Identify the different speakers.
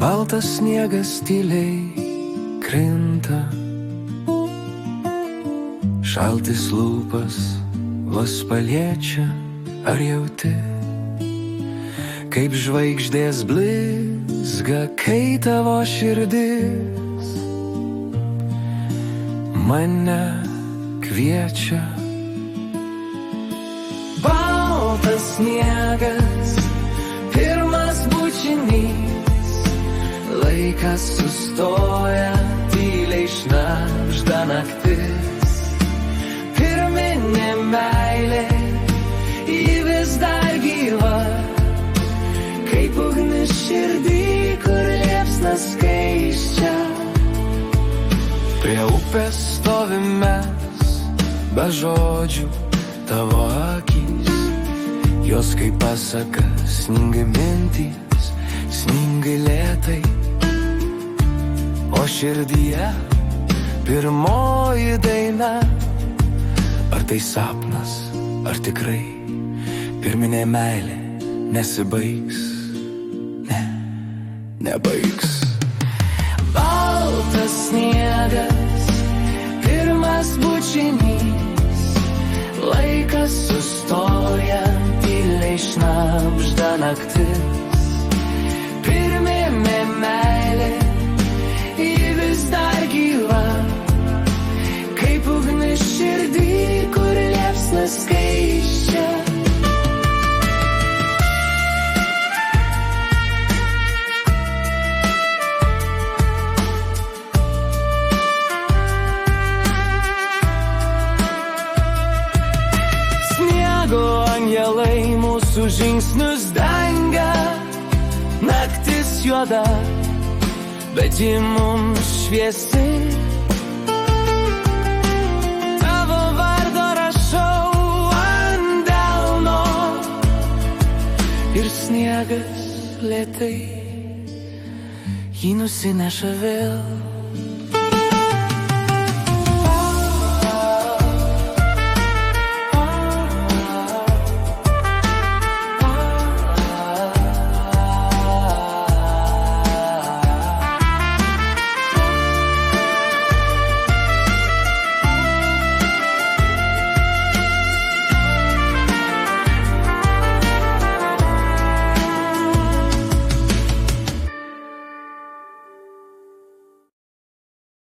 Speaker 1: Baltas sniegas tyliai krinta, šaltis lūpas vos paliečia. Ar jauti, kaip žvaigždės blizga, kai tavo širdis mane kviečia? Baltas sniegas, pirmas bučinys, laikas sustoja, tyliai šnabžda naktis. Pirminė meilė, ji vis dar gyva, kaip ugnis širdį, kur liepsnas skaisčia. Prie upės stovim mes, be žodžių, tavo akys, jos kaip pasaka, sningai mintys, sningai lėtai. O širdyje pirmoji daina, ar tai sapnas, ar tikrai pirminė meilė nesibaigs? Ne, nebaigs. Baltas sniegas, pirmas bučinys, laikas sustoja, tyliai šnabžda naktis. Pirminė meilė, ji vis dar gyva, kaip ugnis širdį, kur liepsnas skaisčia. Sniego angelai mūsų žingsnius dengia, naktis juoda, bet ji mums šviesi. Tavo vardą rašau ant delno ir sniegas lėtai jį nusineša vėl.